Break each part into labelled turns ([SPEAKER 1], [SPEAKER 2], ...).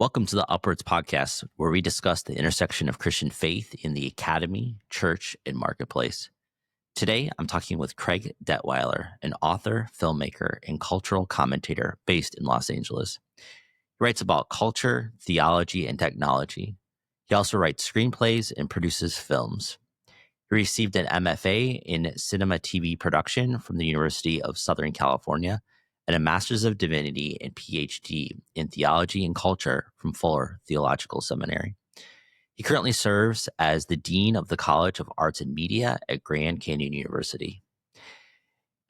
[SPEAKER 1] Welcome to the Upwards podcast, where we discuss the intersection of Christian faith in the academy, church, and marketplace. Today, I'm talking with Craig Detweiler, an author, filmmaker, and cultural commentator based in Los Angeles. He writes about culture, theology, and technology. He also writes screenplays and produces films. He received an MFA in cinema TV production from the University of Southern California and a Master's of Divinity and PhD in Theology and Culture from Fuller Theological Seminary. He currently serves as the Dean of the College of Arts and Media at Grand Canyon University.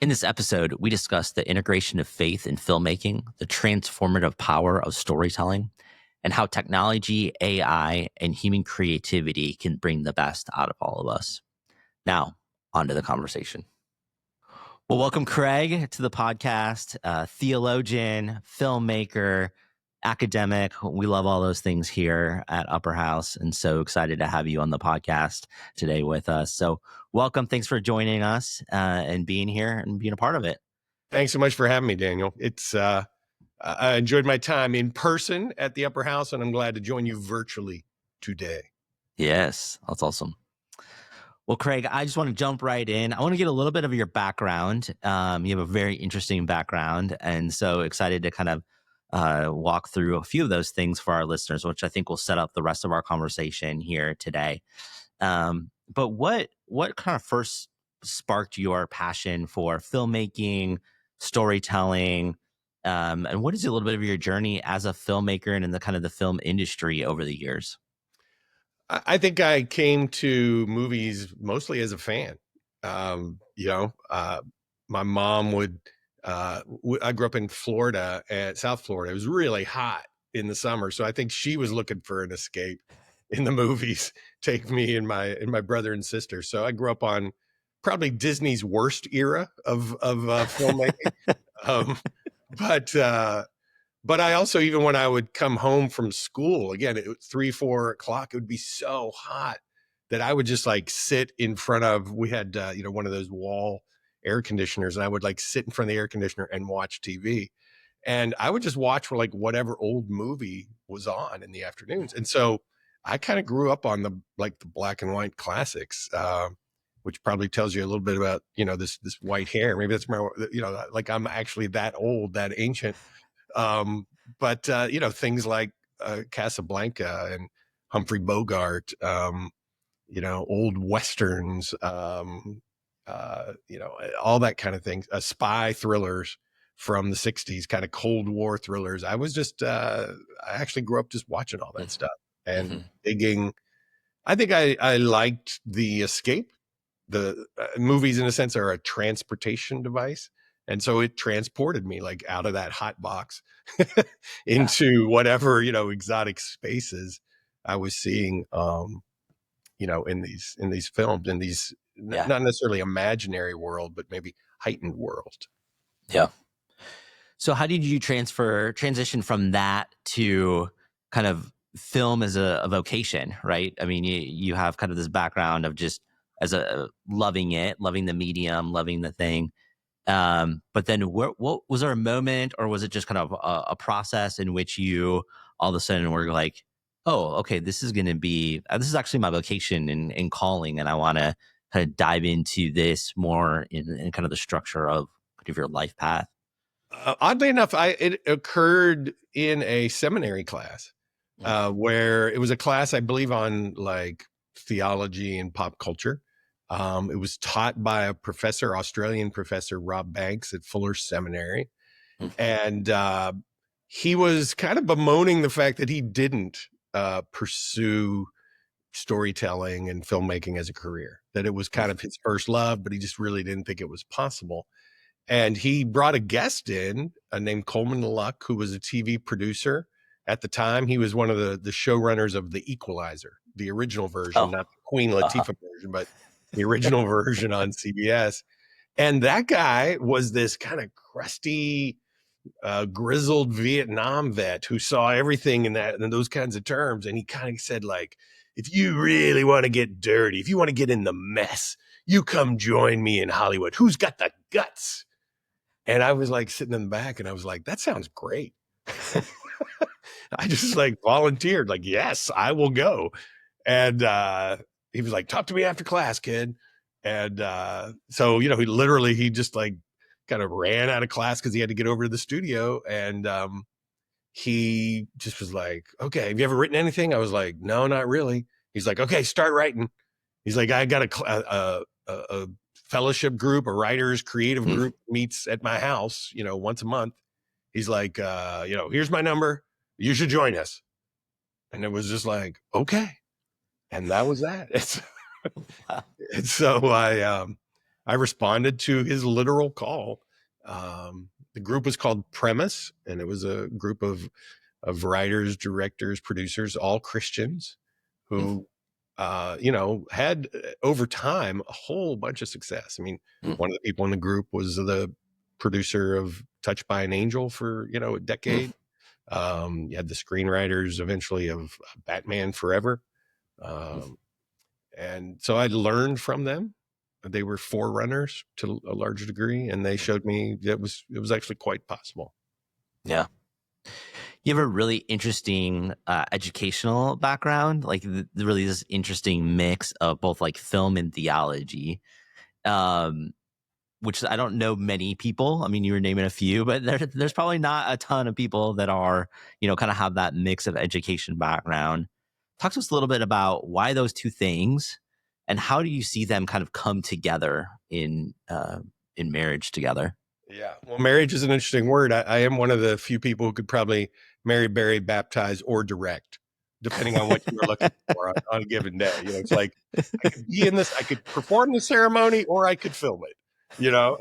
[SPEAKER 1] In this episode, we discuss the integration of faith in filmmaking, the transformative power of storytelling, and how technology, AI, and human creativity can bring the best out of all of us. Now, on to the conversation. Well, welcome, Craig, to the podcast. Theologian, filmmaker, academic. We love all those things here at Upper House, and so excited to have you on the podcast today with us. So welcome. Thanks for joining us and being here and being a part of it.
[SPEAKER 2] Thanks so much for having me, Daniel. It's I enjoyed my time in person at the Upper House, and I'm glad to join you virtually today.
[SPEAKER 1] Yes, that's awesome. Well, Craig, I just want to jump right in. I want to get a little bit of your background. You have a very interesting background, and so excited to kind of walk through a few of those things for our listeners, which I think will set up the rest of our conversation here today. But what kind of first sparked your passion for filmmaking, storytelling, and what is a little bit of your journey as a filmmaker and in the kind of the film industry over the years?
[SPEAKER 2] I think I came to movies mostly as a fan. My mom would. I grew up in Florida, at South Florida. It was really hot in the summer, so I think she was looking for an escape in the movies. Take me and my brother and sister. So I grew up on probably Disney's worst era of filmmaking. But I also, even when I would come home from school, again, it was 3-4 o'clock, it would be so hot that I would just like sit in front of, we had, one of those wall air conditioners, and I would like sit in front of the air conditioner and watch TV. And I would just watch for like whatever old movie was on in the afternoons. And so I kind of grew up on the black and white classics, which probably tells you a little bit about, this white hair. Maybe that's my, like I'm actually that old, that ancient. But things like Casablanca and Humphrey Bogart, old Westerns, all that kind of thing, spy thrillers from the 60s, kind of Cold War thrillers. I was just, I actually grew up just watching all that stuff and digging. I think I liked the escape. The movies, in a sense, are a transportation device. And so it transported me like out of that hot box into whatever, exotic spaces I was seeing, in these films, in these not necessarily imaginary world, but maybe heightened world.
[SPEAKER 1] Yeah. So how did you transition from that to kind of film as a vocation, right? I mean, you have kind of this background of just as loving the medium, loving the thing. But then what was there a moment, or was it just kind of a process in which you all of a sudden were like, oh, okay, this is actually my vocation and calling, and I want to kind of dive into this more in kind of the structure of your life path?
[SPEAKER 2] Oddly enough, it occurred in a seminary class where it was a class, I believe, on like theology and pop culture. It was taught by a professor, Australian professor, Rob Banks at Fuller Seminary. And he was kind of bemoaning the fact that he didn't pursue storytelling and filmmaking as a career, that it was kind of his first love, but he just really didn't think it was possible. And he brought a guest in named Coleman Luck, who was a TV producer at the time. He was one of the showrunners of The Equalizer, the original version, not the Queen Latifah version, but the original version on CBS. And that guy was this kind of crusty, grizzled Vietnam vet who saw everything in those kinds of terms. And he kind of said, like, if you really want to get dirty, if you want to get in the mess, you come join me in Hollywood. Who's got the guts? And I was like sitting in the back and I was like, that sounds great. I just like volunteered, like, yes, I will go. And he was like, talk to me after class, kid. And so, you know, he just like kind of ran out of class because he had to get over to the studio. And he just was like, okay, have you ever written anything? I was like, no, not really. He's like, okay, start writing. He's like, I got a fellowship group, a writers creative group meets at my house, you know, once a month. He's like, you know, here's my number. You should join us. And it was just like, okay. And that was that. And so I responded to his literal call. The group was called Premise, and it was a group of writers, directors, producers, all Christians who, you know, had over time a whole bunch of success. I mean, one of the people in the group was the producer of Touched by an Angel for, you know, a decade. You had the screenwriters eventually of Batman Forever. And so I learned from them. They were forerunners to a large degree, and they showed me that it was actually quite possible.
[SPEAKER 1] Yeah. You have a really interesting educational background, like really this interesting mix of both like film and theology, which I don't know many people. I mean, you were naming a few, but there's probably not a ton of people that are, you know, kind of have that mix of education background. Talk to us a little bit about why those two things, and how do you see them kind of come together in marriage together?
[SPEAKER 2] Yeah. Well, marriage is an interesting word. I am one of the few people who could probably marry, bury, baptize, or direct, depending on what you were looking for on a given day. You know, it's like I could be in this, I could perform the ceremony, or I could film it. You know,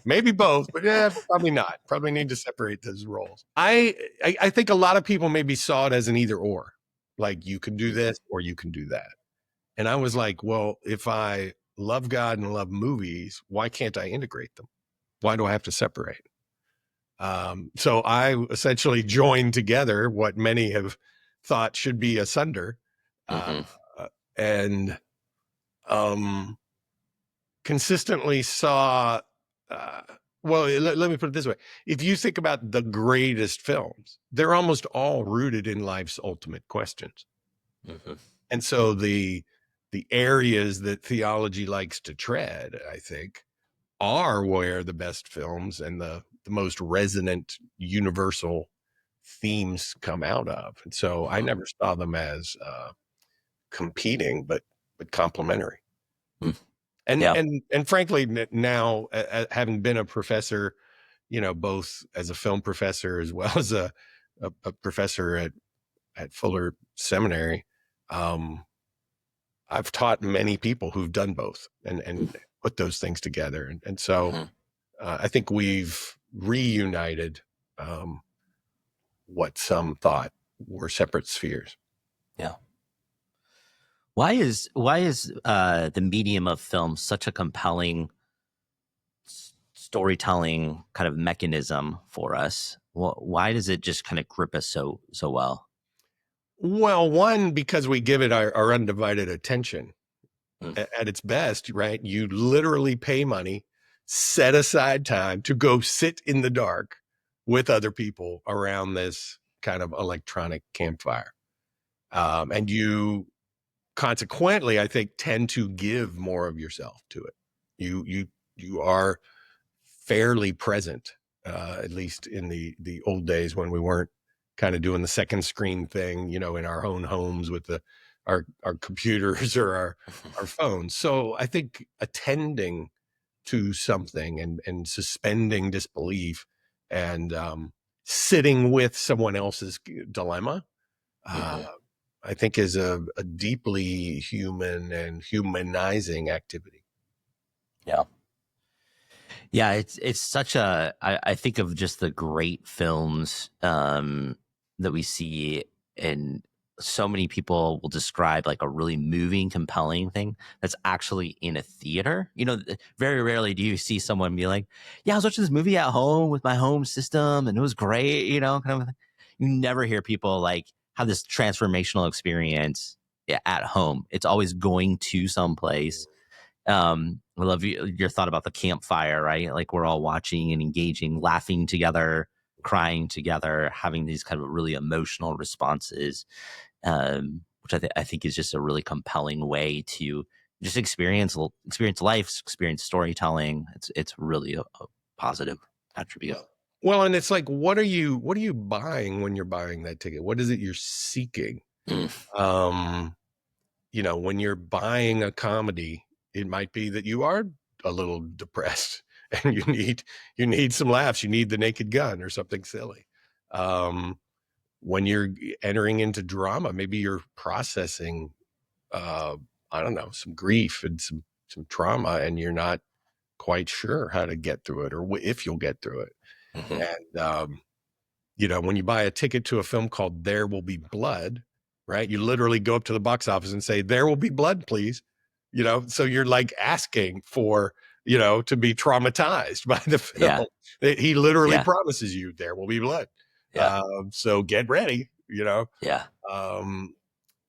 [SPEAKER 2] maybe both, but yeah, probably not. Probably need to separate those roles. I think a lot of people maybe saw it as an either or, like you can do this or you can do that. And I was like, well, if I love God and love movies, why can't I integrate them? Why do I have to separate? So I essentially joined together what many have thought should be asunder, and consistently saw. Well, let me put it this way: if you think about the greatest films, they're almost all rooted in life's ultimate questions, and so the areas that theology likes to tread, I think, are where the best films and the most resonant universal themes come out of. And so I never saw them as competing, but complementary. And frankly, now having been a professor, you know, both as a film professor as well as a professor at Fuller Seminary, I've taught many people who've done both and put those things together. And so I think we've reunited what some thought were separate spheres.
[SPEAKER 1] Yeah. Why is the medium of film such a compelling storytelling kind of mechanism for us? Why does it just kind of grip us so well?
[SPEAKER 2] Well, one, because we give it our undivided attention. At its best, right? You literally pay money, set aside time to go sit in the dark with other people around this kind of electronic campfire. And you consequently, I think, tend to give more of yourself to it. You are fairly present, at least in the old days when we weren't kind of doing the second screen thing, you know, in our own homes with our computers or our phones. So I think attending to something and suspending disbelief and sitting with someone else's dilemma, I think is a deeply human and humanizing activity.
[SPEAKER 1] Yeah. Yeah, it's such a. I think of just the great films that we see, and so many people will describe like a really moving, compelling thing that's actually in a theater. You know, very rarely do you see someone be like, "Yeah, I was watching this movie at home with my home system, and it was great." You know, kind of. You never hear people like have this transformational experience at home. It's always going to someplace. I love your thought about the campfire, right? Like we're all watching and engaging, laughing together, crying together, having these kind of really emotional responses, which I think is just a really compelling way to just experience life, experience storytelling. It's really a positive attribute.
[SPEAKER 2] Well, and it's like, what are you buying when you're buying that ticket? What is it you're seeking? When you're buying a comedy, it might be that you are a little depressed and you need some laughs. You need the Naked Gun or something silly. When you're entering into drama, maybe you're processing, I don't know, some grief and some trauma, and you're not quite sure how to get through it or if you'll get through it. And, when you buy a ticket to a film called There Will Be Blood, right? You literally go up to the box office and say, "There will be blood, please." So you're like asking for, to be traumatized by the film. Yeah. He literally promises you there will be blood. Yeah. So get ready,
[SPEAKER 1] Yeah.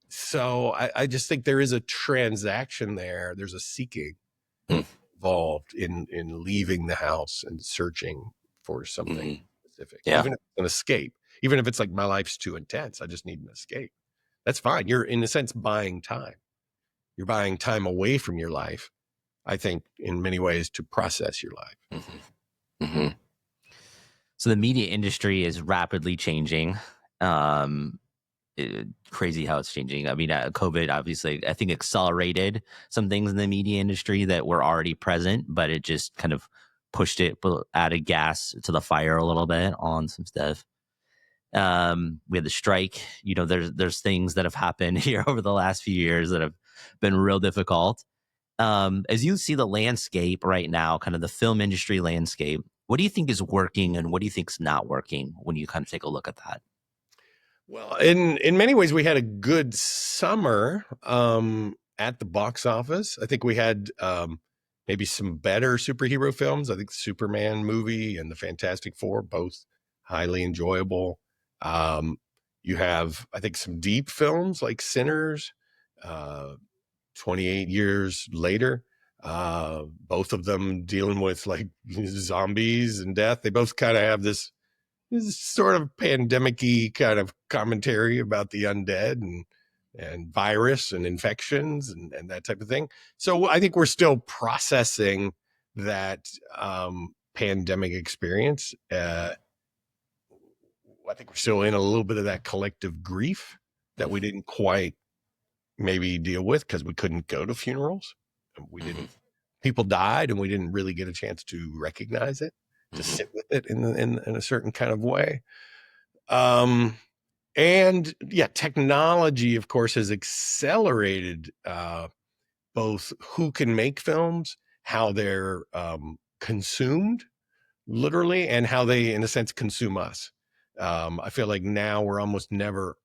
[SPEAKER 2] So I just think there is a transaction there. There's a seeking involved in leaving the house and searching for something specific.
[SPEAKER 1] Yeah.
[SPEAKER 2] Even if it's an escape, even if it's like, my life's too intense, I just need an escape. That's fine. You're, in a sense, buying time. You're buying time away from your life, I think, in many ways, to process your life.
[SPEAKER 1] So the media industry is rapidly changing. Crazy how it's changing. I mean, COVID obviously, I think, accelerated some things in the media industry that were already present, but it just kind of pushed it, added gas to the fire a little bit on some stuff. We had the strike. There's things that have happened here over the last few years that have been real difficult. As you see the landscape right now, kind of the film industry landscape, what do you think is working and what do you think is not working when you kind of take a look at that?
[SPEAKER 2] Well, in many ways, we had a good summer at the box office. I think we had maybe some better superhero films. I think the Superman movie and the Fantastic Four, both highly enjoyable. You have, I think, some deep films like Sinners, 28 years later. Both of them dealing with like zombies and death. They both kind of have this sort of pandemic-y kind of commentary about the undead and virus and infections and that type of thing. So I think we're still processing that pandemic experience. I think we're still in a little bit of that collective grief that we didn't quite maybe deal with because we couldn't go to funerals. We didn't. People died and we didn't really get a chance to recognize it, to sit with it in a certain kind of way. And yeah, technology, of course, has accelerated both who can make films, how they're consumed, literally, and how they, in a sense, consume us. I feel like now we're almost never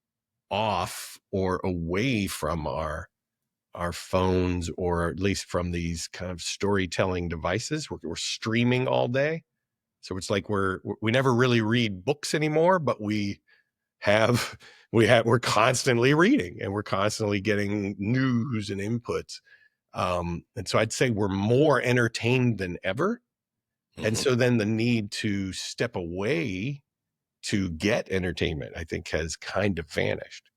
[SPEAKER 2] off or away from our phones, or at least from these kind of storytelling devices. We're streaming all day. So it's like we never really read books anymore, but we're constantly reading and we're constantly getting news and inputs. And so I'd say we're more entertained than ever. And so then the need to step away to get entertainment, I think, has kind of vanished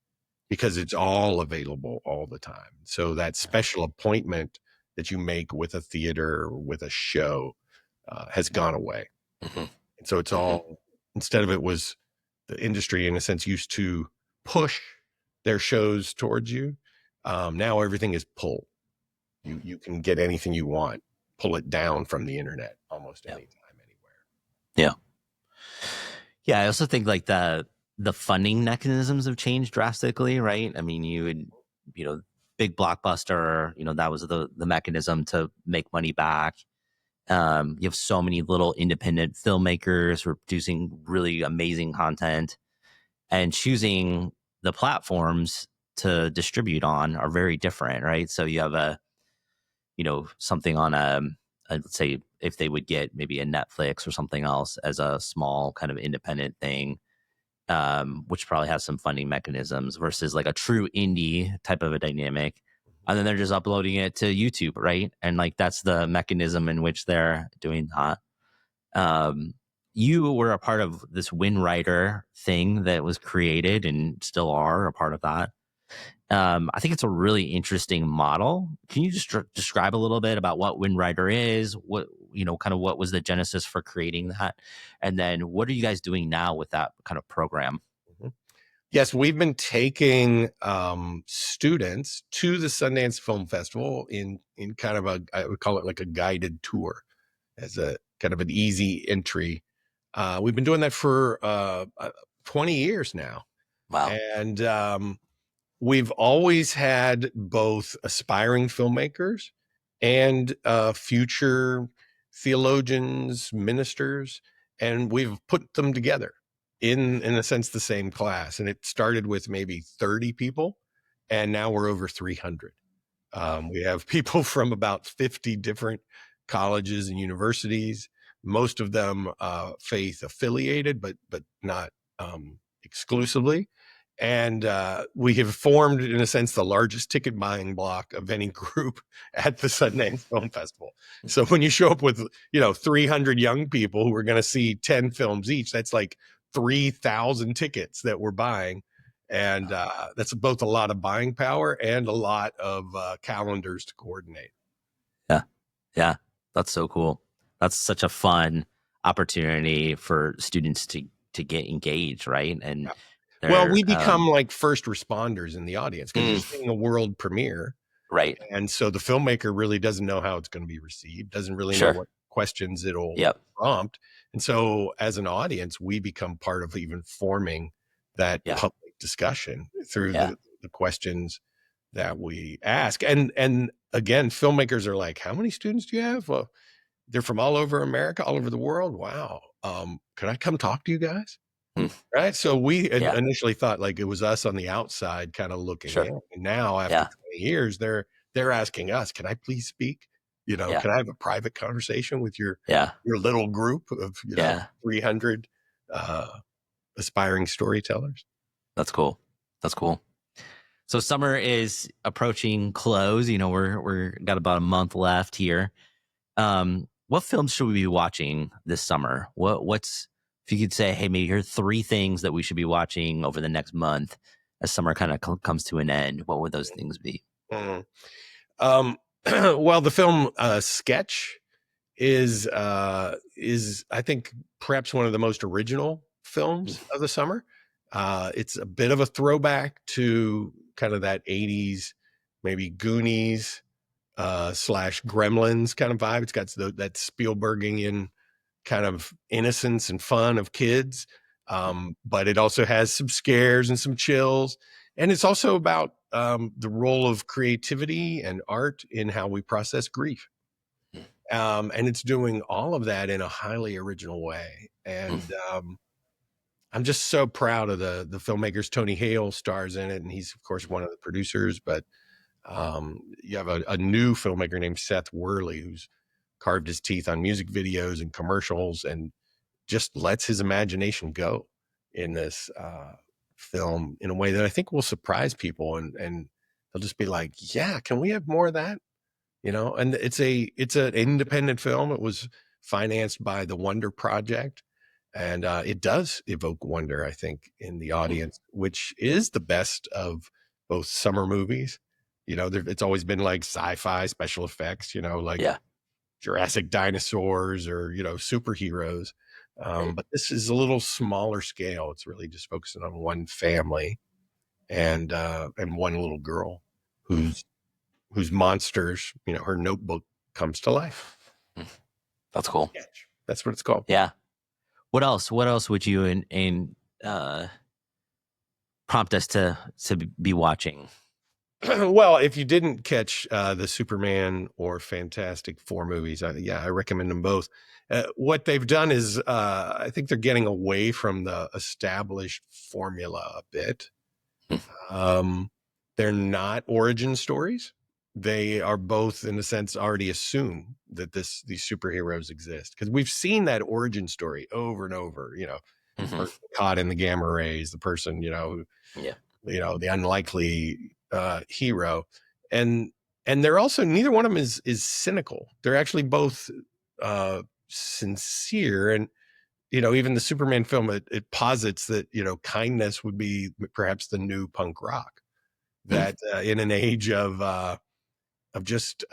[SPEAKER 2] because it's all available all the time. So that special appointment that you make with a theater or with a show has gone away. And so it's all, instead of, it was the industry, in a sense, used to push their shows towards you. Now everything is pull. You can get anything you want, pull it down from the internet almost anytime, anywhere.
[SPEAKER 1] Yeah. Yeah. I also think like the funding mechanisms have changed drastically, right? I mean, you would, big blockbuster, that was the mechanism to make money back. You have so many little independent filmmakers who are producing really amazing content, and choosing the platforms to distribute on are very different, right? So you have something on let's say if they would get maybe a Netflix or something else as a small kind of independent thing, which probably has some funding mechanisms versus like a true indie type of a dynamic. And then they're just uploading it to YouTube, right? And like that's the mechanism in which they're doing that. you were a part of this WinRyder thing that was created and still are a part of that. I think it's a really interesting model. Can you just describe a little bit about what WinRyder is? What, kind of what was the genesis for creating that? And then what are you guys doing now with that kind of program?
[SPEAKER 2] Mhm. Yes, we've been taking students to the Sundance Film Festival in kind of I would call it like a guided tour as a kind of an easy entry. We've been doing that for 20 years now.
[SPEAKER 1] Wow.
[SPEAKER 2] And we've always had both aspiring filmmakers and future theologians, ministers, and we've put them together in a sense the same class. And it started with maybe 30 people, and now we're over 300. We have people from about 50 different colleges and universities, most of them faith affiliated, but not exclusively. And we have formed, in a sense, the largest ticket buying block of any group at the Sundance Film Festival. So when you show up with, 300 young people who are going to see 10 films each, that's like 3,000 tickets that we're buying. And that's both a lot of buying power and a lot of calendars to coordinate.
[SPEAKER 1] Yeah. Yeah. That's so cool. That's such a fun opportunity for students to get engaged, right? And
[SPEAKER 2] Well,
[SPEAKER 1] they're
[SPEAKER 2] we become like first responders in the audience because you're seeing a world premiere.
[SPEAKER 1] right.
[SPEAKER 2] And so the filmmaker really doesn't know how it's going to be received, doesn't really know
[SPEAKER 1] Sure.
[SPEAKER 2] what questions it'll
[SPEAKER 1] Yep.
[SPEAKER 2] prompt. And so as an audience, we become part of even forming that
[SPEAKER 1] Yeah.
[SPEAKER 2] public discussion through
[SPEAKER 1] Yeah.
[SPEAKER 2] the questions that we ask. And again, filmmakers are like, how many students do you have? Well, they're from all over America, all over the world. Wow. Can I come talk to you guys?
[SPEAKER 1] Hmm.
[SPEAKER 2] Right. So we
[SPEAKER 1] Yeah.
[SPEAKER 2] initially thought like it was us on the outside kind of looking
[SPEAKER 1] Sure.
[SPEAKER 2] in. And now after
[SPEAKER 1] Yeah.
[SPEAKER 2] 20 years, they're asking us, can I please speak?
[SPEAKER 1] Yeah.
[SPEAKER 2] Can I have a private conversation with your
[SPEAKER 1] Yeah.
[SPEAKER 2] little group of,
[SPEAKER 1] Yeah.
[SPEAKER 2] 300 aspiring storytellers?
[SPEAKER 1] That's cool. That's cool. So summer is approaching close. We're got about a month left here. What films should we be watching this summer? What's if you could say, hey, maybe here are 3 things that we should be watching over the next month as summer kind of comes to an end. What would those things be?
[SPEAKER 2] Mhm. Well, the film Sketch is I think perhaps one of the most original films of the summer. It's a bit of a throwback to kind of that 80s, maybe Goonies slash Gremlins kind of vibe. It's got that Spielbergian kind of innocence and fun of kids. But it also has some scares and some chills. And it's also about the role of creativity and art in how we process grief. And it's doing all of that in a highly original way. And I'm just so proud of the filmmakers. Tony Hale stars in it, and he's, of course, one of the producers. But you have a new filmmaker named Seth Worley who's carved his teeth on music videos and commercials and just lets his imagination go in this film in a way that I think will surprise people. And they'll just be like, yeah, can we have more of that? And it's an independent film. It was financed by the Wonder Project, and it does evoke wonder, I think, in the audience, which is the best of both summer movies. It's always been like sci-fi special effects, like
[SPEAKER 1] Yeah.
[SPEAKER 2] Jurassic dinosaurs or superheroes.
[SPEAKER 1] Right.
[SPEAKER 2] But this is a little smaller scale. It's really just focusing on one family and one little girl who's monsters, her notebook comes to life.
[SPEAKER 1] That's cool.
[SPEAKER 2] That's what it's called.
[SPEAKER 1] Yeah. What else? What else would you prompt us to be watching?
[SPEAKER 2] Well, if you didn't catch the Superman or Fantastic Four movies, I recommend them both. What they've done is I think they're getting away from the established formula a bit. They're not origin stories. They are both, in a sense, already assume that these superheroes exist, because we've seen that origin story over and over. The person caught in the gamma rays, the person, the unlikely hero, and they're also, neither one of them is cynical. They're actually both sincere, and even the Superman film, it posits that, kindness would be perhaps the new punk rock, that in an age of just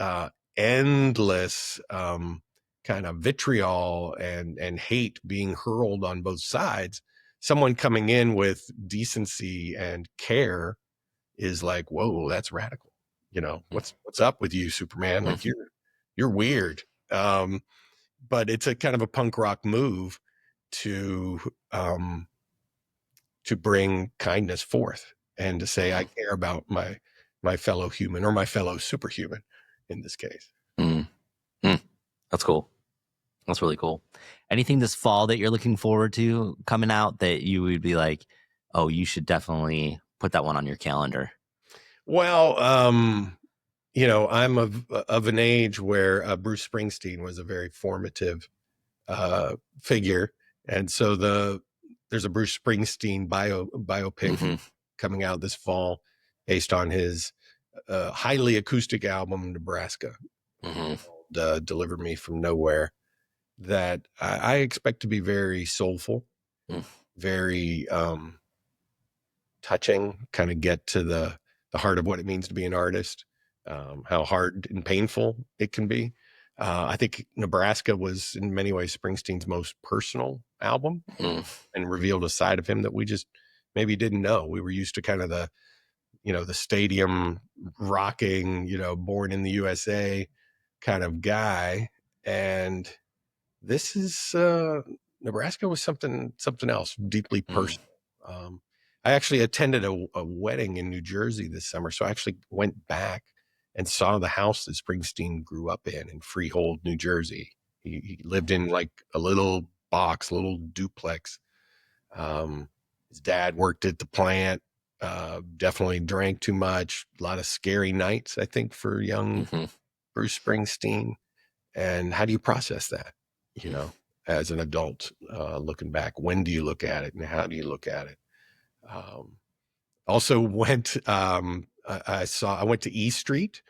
[SPEAKER 2] endless kind of vitriol and hate being hurled on both sides, someone coming in with decency and care is like, whoa, that's radical. What's up with you, Superman? Like you're weird. But it's a kind of a punk rock move to bring kindness forth and to say, I care about my fellow human, or my fellow superhuman in this case.
[SPEAKER 1] That's cool. That's really cool. Anything this fall that you're looking forward to coming out that you would be like, oh, you should definitely put that one on your calendar?
[SPEAKER 2] Well, I'm of an age where Bruce Springsteen was a very formative figure, and so there's a Bruce Springsteen biopic coming out this fall based on his highly acoustic album Nebraska, called Deliver Me From Nowhere, that I expect to be very soulful, very touching, kind of get to the heart of what it means to be an artist, how hard and painful it can be. I think Nebraska was in many ways Springsteen's most personal album, and revealed a side of him that we just maybe didn't know. We were used to kind of the stadium rocking, born in the USA kind of guy. And this is Nebraska was something else, deeply personal. I actually attended a wedding in New Jersey this summer, so I actually went back and saw the house that Springsteen grew up in Freehold, New Jersey. He lived in like a little box, little duplex. His dad worked at the plant, definitely drank too much, a lot of scary nights, I think, for young Bruce Springsteen. And how do you process that, as an adult, looking back? When do you look at it, and how do you look at it? Also went, I went to E Street,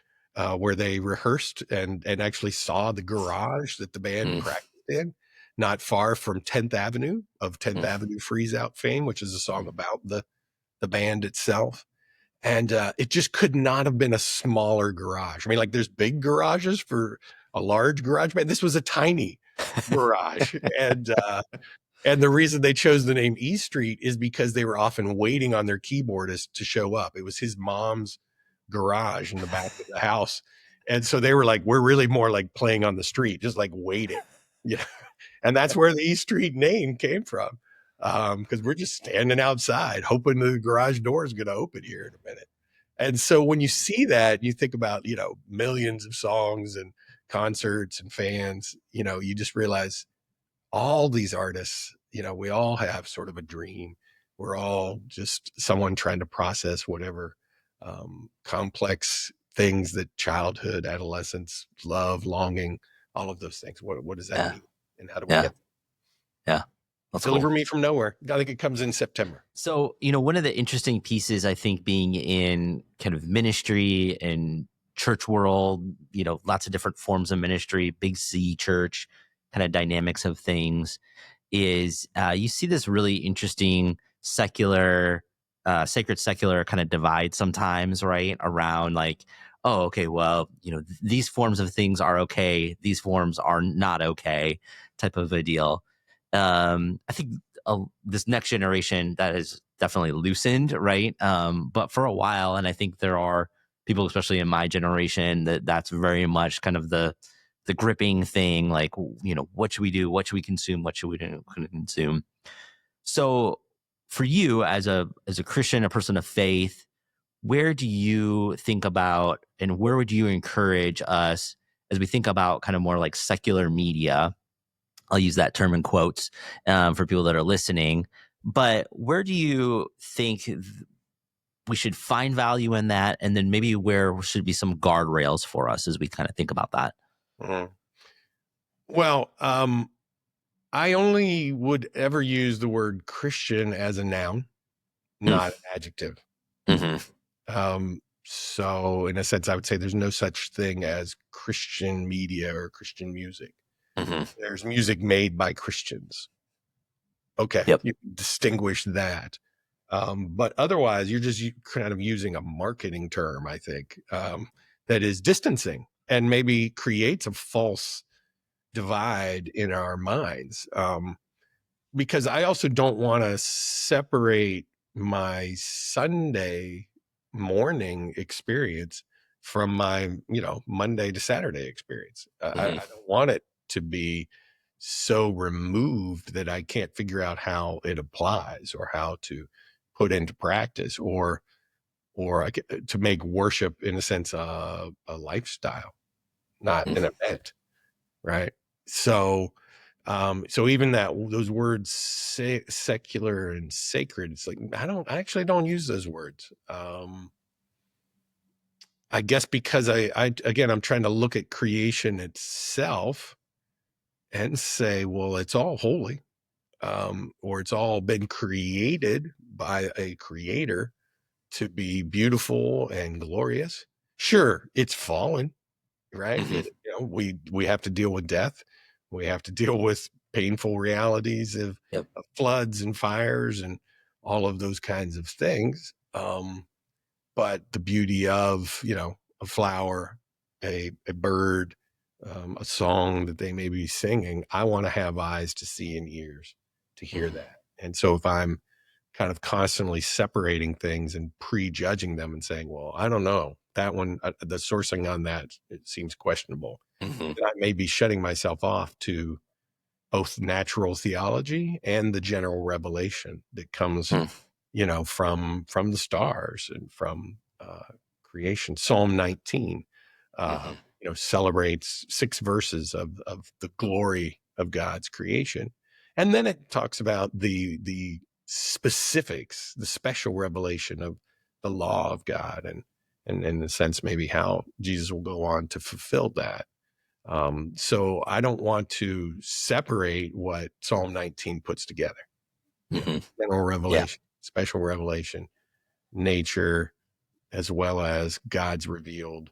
[SPEAKER 2] where they rehearsed and actually saw the garage that the band practiced in, not far from 10th Avenue of 10th Avenue Freeze Out fame, which is a song about the band itself. And it just could not have been a smaller garage. I mean, like, there's big garages for a large garage band. This was a tiny garage. And the reason they chose the name E Street is because they were often waiting on their keyboardist to show up. It was his mom's garage in the back of the house. And so they were like, we're really more like playing on the street, just like waiting. Yeah. And that's where the E Street name came from. Because we're just standing outside hoping the garage door is going to open here in a minute. And so when you see that, you think about, millions of songs and concerts and fans, you just realize all these artists, we all have sort of a dream. We're all just someone trying to process whatever complex things that childhood, adolescence, love, longing, all of those things. What does that mean? And how do we get there?
[SPEAKER 1] Yeah. That's
[SPEAKER 2] Deliver
[SPEAKER 1] cool.
[SPEAKER 2] Me From Nowhere. I think it comes in September.
[SPEAKER 1] So, one of the interesting pieces, I think, being in kind of ministry and church world, lots of different forms of ministry, big C church kind of dynamics of things, is you see this really interesting sacred secular kind of divide sometimes, right? Around like, oh, okay, well, these forms of things are okay, these forms are not okay, type of a deal. I think this next generation that is definitely loosened, right? But for a while, and I think there are people, especially in my generation, that's very much kind of the gripping thing. Like, what should we do? What should we consume? What should we consume? So, for you as a Christian, a person of faith, where do you think about, and where would you encourage us as we think about kind of more like secular media? I'll use that term in quotes for people that are listening. But where do you think we should find value in that? And then maybe where should be some guardrails for us as we kind of think about that?
[SPEAKER 2] Well, I only would ever use the word Christian as a noun, not an adjective. So in a sense, I would say there's no such thing as Christian media or Christian music. There's music made by Christians. Okay,
[SPEAKER 1] Yep.
[SPEAKER 2] you can distinguish that. But otherwise, you're just kind of using a marketing term, I think, that is distancing and maybe creates a false divide in our minds. Because I also don't want to separate my Sunday morning experience from my, Monday to Saturday experience. I don't want it to be so removed that I can't figure out how it applies or how to put into practice or to make worship in a sense a lifestyle, not an event, right? So so even those words secular and sacred, it's like I actually don't use those words. I guess because again, I'm trying to look at creation itself and say, well, it's all holy, or it's all been created by a creator to be beautiful and glorious. Sure, it's fallen, right? We have to deal with death. We have to deal with painful realities
[SPEAKER 1] Yep.
[SPEAKER 2] of floods and fires and all of those kinds of things. But the beauty of, a flower, a bird, a song that they may be singing, I want to have eyes to see and ears to hear that. And so if I'm kind of constantly separating things and prejudging them and saying, well, I don't know that one, the sourcing on that, it seems questionable.
[SPEAKER 1] Mm-hmm.
[SPEAKER 2] I may be shutting myself off to both natural theology and the general revelation that comes, from the stars and from creation. Psalm 19, celebrates 6 verses of the glory of God's creation. And then it talks about the specifics, the special revelation of the law of God and in a sense, maybe how Jesus will go on to fulfill that. So I don't want to separate what Psalm 19 puts together. General revelation, special revelation, nature, as well as God's revealed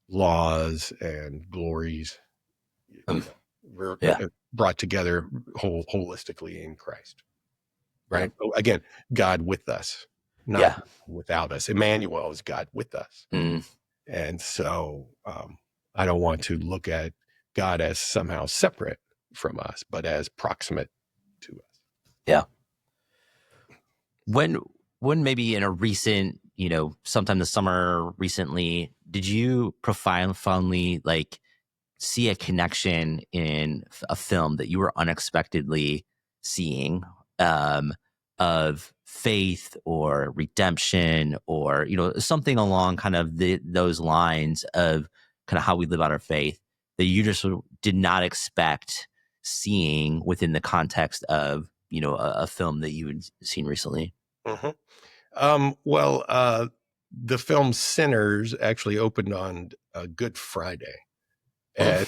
[SPEAKER 2] laws and glories, brought together holistically in Christ. Right? Yeah. Again, God with us, not without us. Emmanuel is God with us. And so I don't want to look at God as somehow separate from us, but as proximate to us.
[SPEAKER 1] Yeah. When maybe in a recent, sometime this summer recently, did you profoundly see a connection in a film that you were unexpectedly seeing, of faith or redemption or, something along kind of those lines of kind of how we live out our faith that you just did not expect seeing within the context of, a film that you had seen recently?
[SPEAKER 2] Well, the film Sinners actually opened on Good Friday. And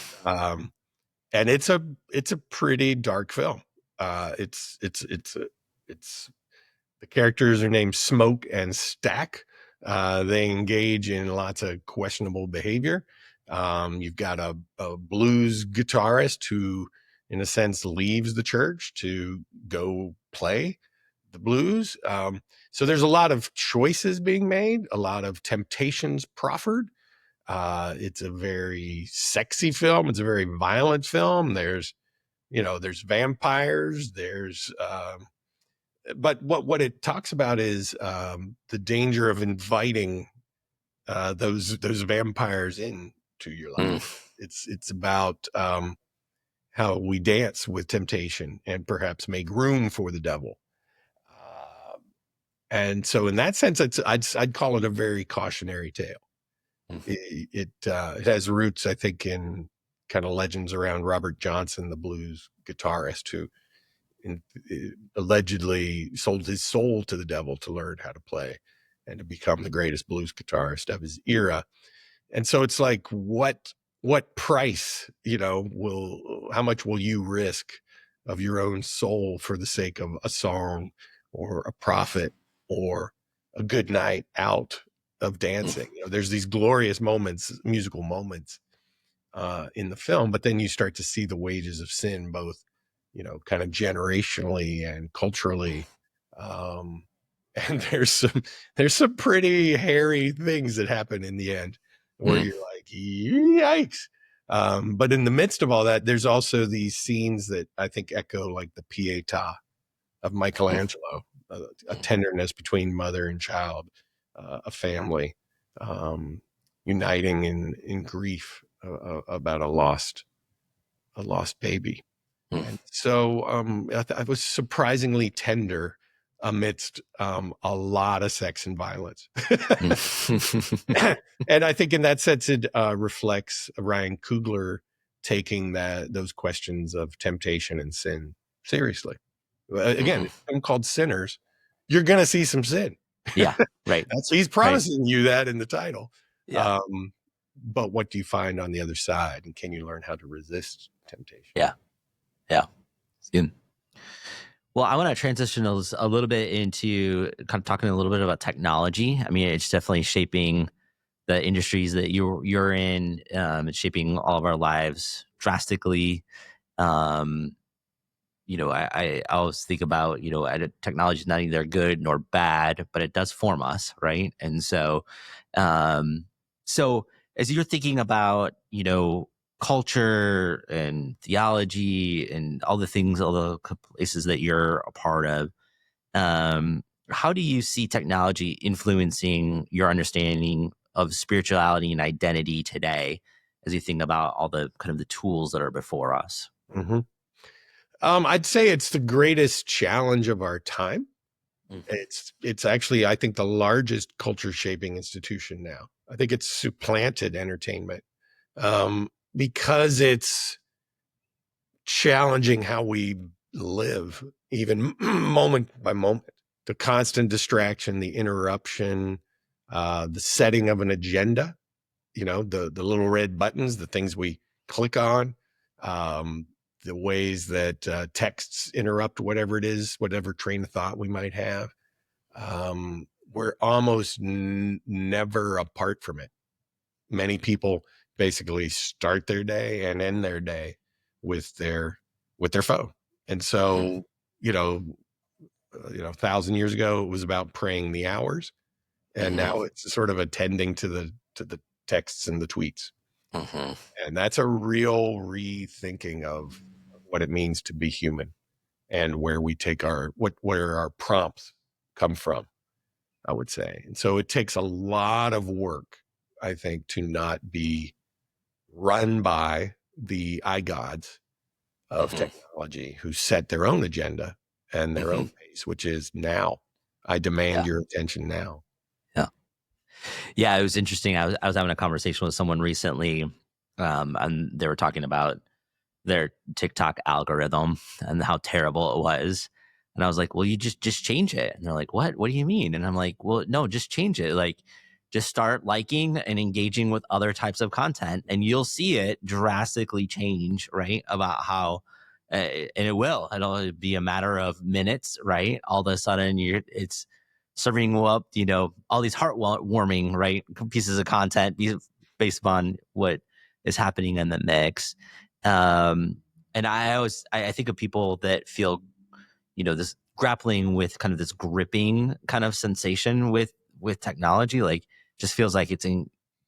[SPEAKER 2] it's a pretty dark film. It's the characters are named Smoke and Stack. They engage in lots of questionable behavior. You've got a blues guitarist who, in a sense, leaves the church to go play the blues. So there's a lot of choices being made, a lot of temptations proffered. It's a very sexy film. It's a very violent film. There's vampires. But what it talks about is the danger of inviting those vampires into your life. It's about how we dance with temptation and perhaps make room for the devil. And so, in that sense, I'd call it a very cautionary tale. It has roots, I think, in kind of legends around Robert Johnson, the blues guitarist, who allegedly sold his soul to the devil to learn how to play and to become the greatest blues guitarist of his era. And so it's like, what price, how much will you risk of your own soul for the sake of a song or a prophet or a good night out of dancing? There's these glorious moments, musical moments in the film, but then you start to see the wages of sin, both kind of generationally and culturally. And there's some pretty hairy things that happen in the end where you're like, yikes. But in the midst of all that, there's also these scenes that I think echo like the Pietà of Michelangelo, a tenderness between mother and child, a family, uniting in grief about a lost baby. And so I was surprisingly tender amidst a lot of sex and violence. And I think in that sense, it reflects Ryan Coogler taking those questions of temptation and sin seriously. Again, I'm called Sinners. You're going to see some sin.
[SPEAKER 1] Yeah, right.
[SPEAKER 2] He's promising you that in the title.
[SPEAKER 1] Yeah.
[SPEAKER 2] But what do you find on the other side? And can you learn how to resist temptation?
[SPEAKER 1] Yeah. Yeah. Good. Well, I want to transition a little bit into kind of talking a little bit about technology. I mean, it's definitely shaping the industries that you're in. It's shaping all of our lives drastically. I always think about, technology is not either good nor bad, but it does form us, right? And so, so as you're thinking about, culture and theology and all the things, all the places that you're a part of, how do you see technology influencing your understanding of spirituality and identity today, as you think about all the kind of the tools that are before us?
[SPEAKER 2] Mm-hmm. I'd say it's the greatest challenge of our time. It's actually, I think, the largest culture shaping institution now. I think it's supplanted entertainment because it's challenging how we live, even moment by moment. The constant distraction, the interruption, the setting of an agenda, the little red buttons, the things we click on, the ways that texts interrupt whatever it is, whatever train of thought we might have. We're almost never apart from it. Many people basically start their day and end their day with their phone. And so, 1,000 years ago, it was about praying the hours. And now it's sort of attending to the texts and the tweets. And that's a real rethinking of what it means to be human and where we take where our prompts come from, I would say. And so it takes a lot of work, I think, to not be run by the iGods of technology who set their own agenda and their own pace, which is now. I demand your attention now.
[SPEAKER 1] Yeah. Yeah, it was interesting. I was having a conversation with someone recently, and they were talking about their TikTok algorithm and how terrible it was. And I was like, well, you just change it. And they're like, what? What do you mean? And I'm like, well, no, just change it. Like, just start liking and engaging with other types of content, and you'll see it drastically change, right? About how, and it'll be a matter of minutes, right? All of a sudden, it's serving up, all these heartwarming, right, pieces of content based upon what is happening in the mix. And I think of people that feel, this grappling with kind of this gripping kind of sensation with technology, like just feels like it's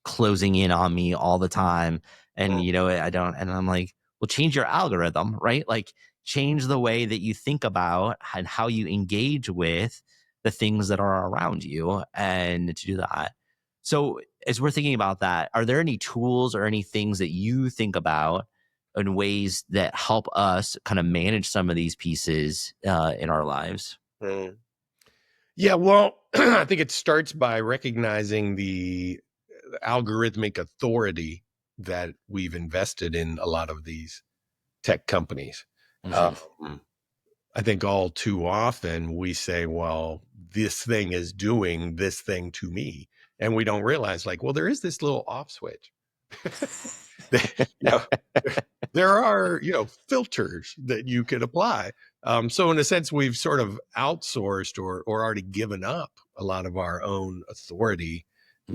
[SPEAKER 1] closing in on me all the time. And, and I'm like, well, change your algorithm, right? Like change the way that you think about and how you engage with the things that are around you, and to do that. So as we're thinking about that, are there any tools or any things that you think about in ways that help us kind of manage some of these pieces in our lives?
[SPEAKER 2] Yeah, well, I think it starts by recognizing the algorithmic authority that we've invested in a lot of these tech companies. I think all too often we say, well, this thing is doing this thing to me. And we don't realize, like, well, there is this little off switch. There are, filters that you could apply. So in a sense, we've sort of outsourced or already given up a lot of our own authority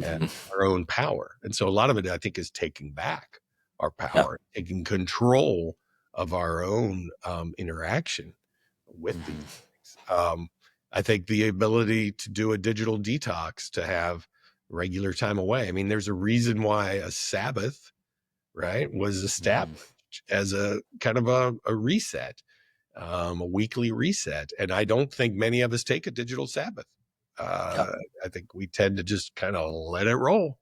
[SPEAKER 2] and our own power. And so a lot of it, I think, is taking back our power, taking control of our own interaction with these things. I think the ability to do a digital detox, to have regular time away. I mean, there's a reason why a Sabbath, right, was established as a kind of a reset, a weekly reset. And I don't think many of us take a digital Sabbath. I think we tend to just kind of let it roll.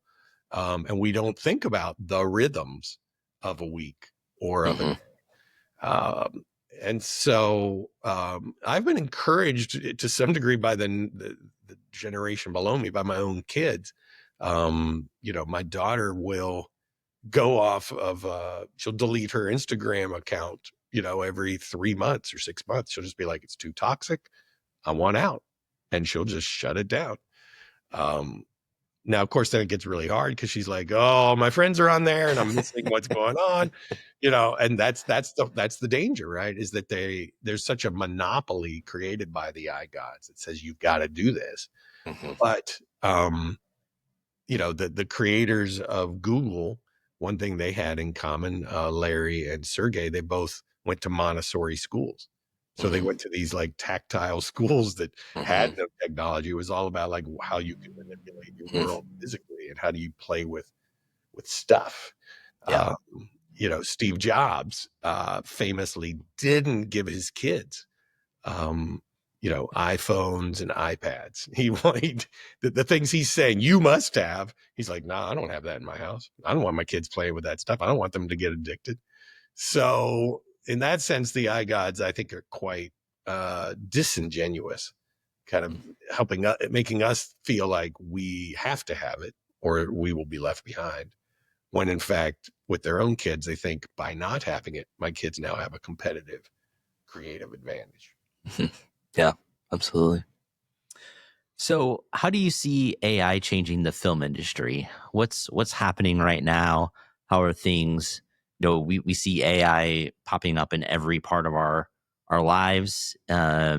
[SPEAKER 2] And we don't think about the rhythms of a week or of a day. And so I've been encouraged to some degree by the generation below me, by my own kids. My daughter will go off of, she'll delete her Instagram account, every 3 months or 6 months. She'll just be like, it's too toxic. I want out. And she'll just shut it down. Now, of course, then it gets really hard because she's like, oh, my friends are on there and I'm missing what's going on, and that's the danger, right? Is that there's such a monopoly created by the iGods that says you've got to do this. But, the creators of Google, one thing they had in common, Larry and Sergey, they both went to Montessori schools. So they went to these like tactile schools that had no technology. It was all about like how you can manipulate your world physically and how do you play with stuff.
[SPEAKER 1] Yeah.
[SPEAKER 2] Steve Jobs famously didn't give his kids, iPhones and iPads. He wanted the things he's saying you must have. He's like, nah, I don't have that in my house. I don't want my kids playing with that stuff. I don't want them to get addicted. So in that sense, the iGods, I think, are quite disingenuous, kind of making us feel like we have to have it or we will be left behind. When in fact, with their own kids, they think by not having it, my kids now have a competitive, creative advantage.
[SPEAKER 1] Yeah, absolutely. So how do you see AI changing the film industry? What's happening right now? How are things? We see AI popping up in every part of our lives. I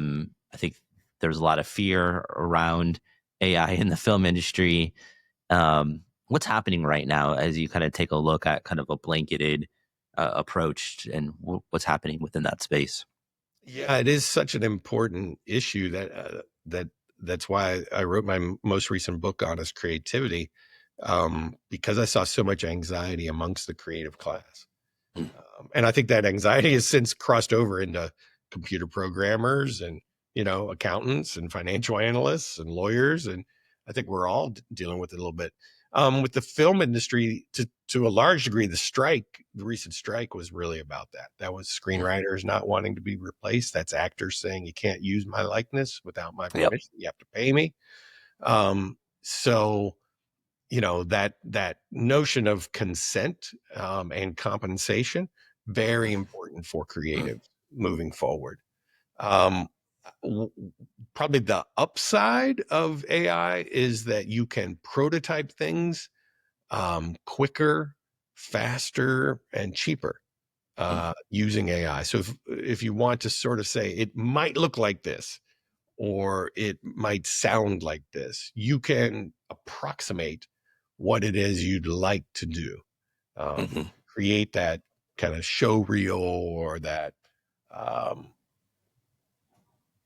[SPEAKER 1] think there's a lot of fear around AI in the film industry. What's happening right now as you kind of take a look at kind of a blanketed approach and what's happening within that space?
[SPEAKER 2] Yeah, it is such an important issue that's why I wrote my most recent book on is creativity, because I saw so much anxiety amongst the creative class. And I think that anxiety has since crossed over into computer programmers and, accountants and financial analysts and lawyers. And I think we're all dealing with it a little bit. With the film industry, to a large degree, the recent strike was really about that. That was screenwriters not wanting to be replaced. That's actors saying you can't use my likeness without my permission. You have to pay me. So, that notion of consent and compensation, very important for creative moving forward. Probably the upside of AI is that you can prototype things quicker, faster, and cheaper using AI. So if you want to sort of say it might look like this, or it might sound like this, you can approximate what it is you'd like to do. Create that kind of show reel or that,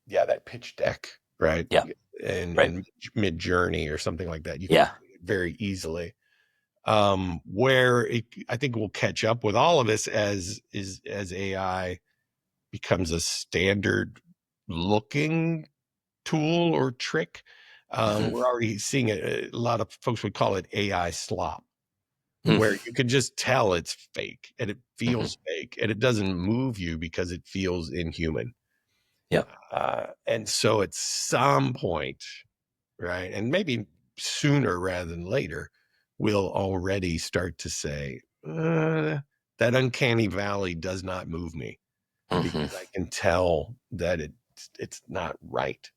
[SPEAKER 2] that pitch deck, right?
[SPEAKER 1] Yeah.
[SPEAKER 2] And mid journey or something like that. You can create it very easily. Where I think will catch up with all of us as AI becomes a standard looking tool or trick. We're already seeing a lot of folks would call it AI slop, where you can just tell it's fake and it feels fake and it doesn't move you because it feels inhuman.
[SPEAKER 1] Yeah.
[SPEAKER 2] And so at some point, right, and maybe sooner rather than later, we'll already start to say, that uncanny valley does not move me because I can tell that it's not right.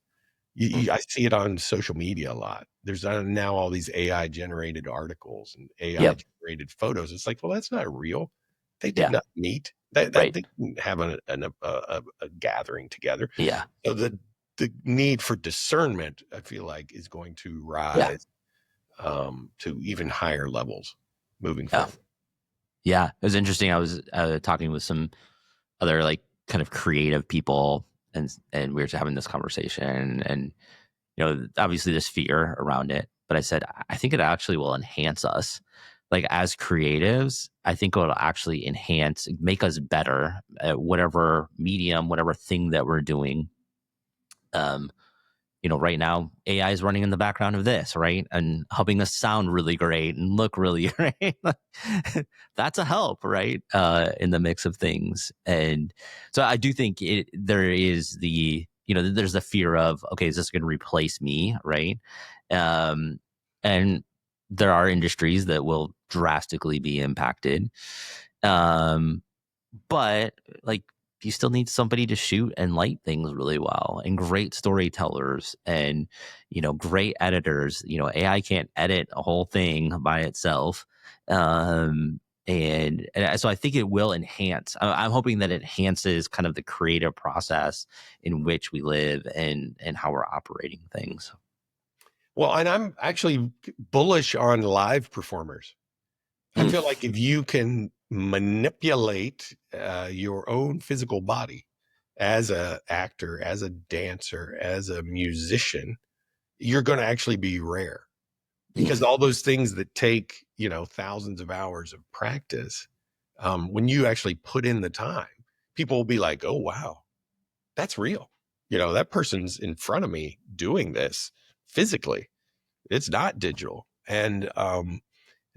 [SPEAKER 2] I see it on social media a lot. There's now all these AI generated articles and AI generated photos. It's like, well, that's not real. They did not meet. They didn't have a gathering together.
[SPEAKER 1] Yeah.
[SPEAKER 2] So the need for discernment, I feel like, is going to rise to even higher levels moving forward.
[SPEAKER 1] Yeah, it was interesting. I was talking with some other like kind of creative people, and we were having this conversation, and obviously there's fear around it, but I said I think it actually will enhance us, like as creatives. I think it'll actually make us better at whatever medium, whatever thing that we're doing. Um, right now AI is running in the background of this, right? And helping us sound really great and look really great. That's a help, right? In the mix of things. And so I do think there is there's the fear of, okay, is this going to replace me? Right. And there are industries that will drastically be impacted. Um, but like, you still need somebody to shoot and light things really well, and great storytellers, and great editors. AI can't edit a whole thing by itself. And so I think it will enhance. I'm hoping that it enhances kind of the creative process in which we live, and how we're operating things.
[SPEAKER 2] Well, and I'm actually bullish on live performers. I feel like if you can manipulate your own physical body as a actor, as a dancer, as a musician, you're going to actually be rare, because all those things that take, thousands of hours of practice, when you actually put in the time, people will be like, oh, wow, that's real. That person's in front of me doing this physically. It's not digital. And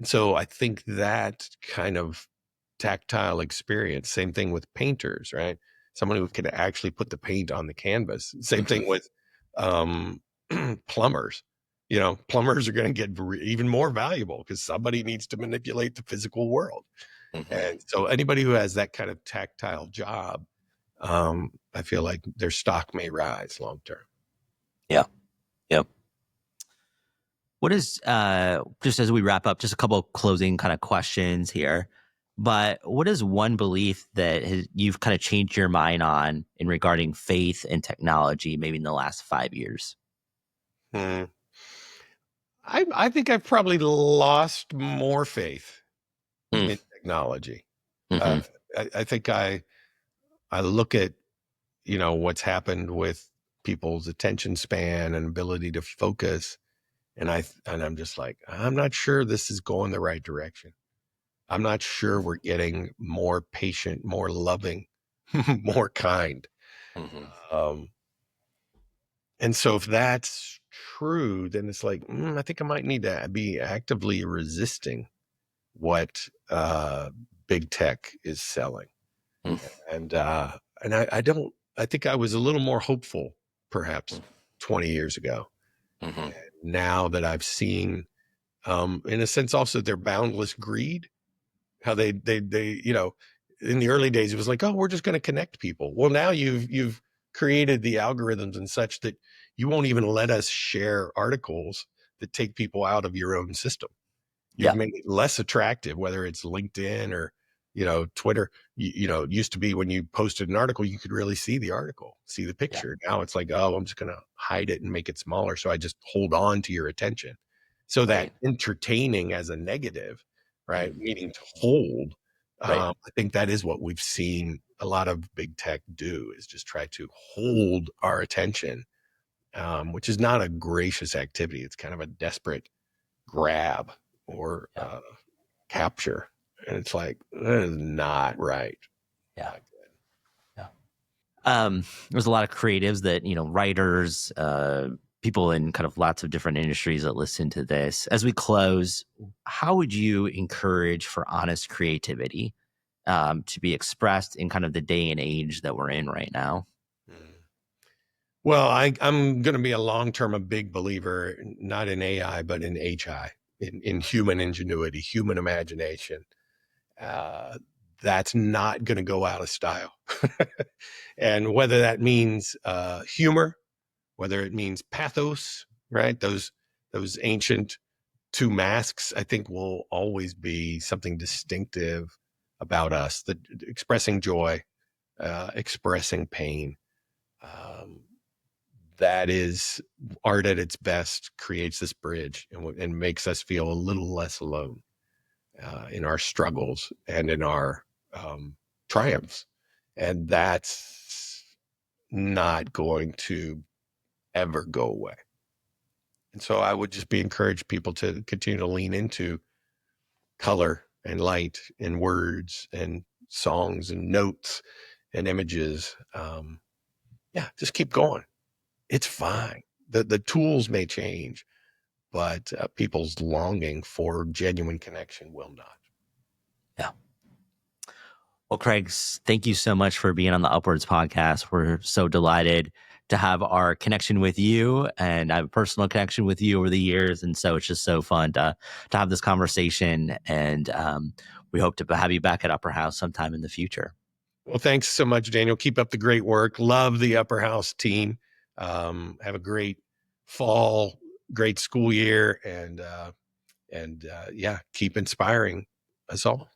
[SPEAKER 2] so I think that kind of tactile experience, same thing with painters, right? Someone who can actually put the paint on the canvas. Same thing with um, plumbers. Plumbers are going to get even more valuable because somebody needs to manipulate the physical world. And so anybody who has that kind of tactile job, I feel like their stock may rise long term.
[SPEAKER 1] Yeah. Yep. What is, just as we wrap up, just a couple of closing kind of questions here, but what is one belief that you've kind of changed your mind on in regarding faith and technology, maybe in the last 5 years?
[SPEAKER 2] Hmm. I think I've probably lost more faith
[SPEAKER 1] Mm.
[SPEAKER 2] in technology. Uh,
[SPEAKER 1] Mm-hmm.
[SPEAKER 2] I think I look at what's happened with people's attention span and ability to focus, and I'm just like, I'm not sure this is going the right direction. I'm not sure we're getting more patient, more loving, more kind.
[SPEAKER 1] Mm-hmm.
[SPEAKER 2] Um, and so if that's true, then it's like, I think I might need to be actively resisting what big tech is selling. And I think I was a little more hopeful perhaps 20 years ago.
[SPEAKER 1] Mm-hmm.
[SPEAKER 2] Now that I've seen, in a sense, also their boundless greed, how they in the early days it was like, oh, we're just going to connect people. Well, now you've created the algorithms and such that you won't even let us share articles that take people out of your own system. You've
[SPEAKER 1] Yeah.
[SPEAKER 2] made it less attractive, whether it's LinkedIn or, Twitter. It used to be when you posted an article, you could really see the article, see the
[SPEAKER 1] Yeah.
[SPEAKER 2] picture. Now it's like, oh, I'm just going to hide it and make it smaller. So I just hold on to your attention. So that
[SPEAKER 1] Right.
[SPEAKER 2] entertaining as a negative, right?
[SPEAKER 1] Mm.
[SPEAKER 2] Meaning to hold.
[SPEAKER 1] Right.
[SPEAKER 2] I think that is what we've seen a lot of big tech do, is just try to hold our attention, which is not a gracious activity. It's kind of a desperate grab or
[SPEAKER 1] Yeah.
[SPEAKER 2] capture. And it's like, that is not right.
[SPEAKER 1] Yeah.
[SPEAKER 2] Not good.
[SPEAKER 1] Yeah. There's a lot of creatives that, writers, people in kind of lots of different industries that listen to this. As we close, how would you encourage for honest creativity to be expressed in kind of the day and age that we're in right now?
[SPEAKER 2] Mm. Well, I'm going to be a big believer, not in AI, but in HI, in human ingenuity, human imagination. Uh, that's not going to go out of style. And whether that means humor, whether it means pathos, right? Those ancient two masks, I think, will always be something distinctive about us, that expressing joy, expressing pain. Um, that is art at its best, creates this bridge and makes us feel a little less alone in our struggles and in our triumphs. And that's not going to ever go away. And so I would just encourage people to continue to lean into color and light and words and songs and notes and images. Just keep going. It's fine. The tools may change, but people's longing for genuine connection will not.
[SPEAKER 1] Yeah. Well, Craig, thank you so much for being on the Upwards podcast. We're so delighted to have our connection with you, and I have a personal connection with you over the years. And so it's just so fun to have this conversation. And we hope to have you back at Upper House sometime in the future.
[SPEAKER 2] Well, thanks so much, Daniel. Keep up the great work. Love the Upper House team. Have a great fall, great school year, and keep inspiring us all.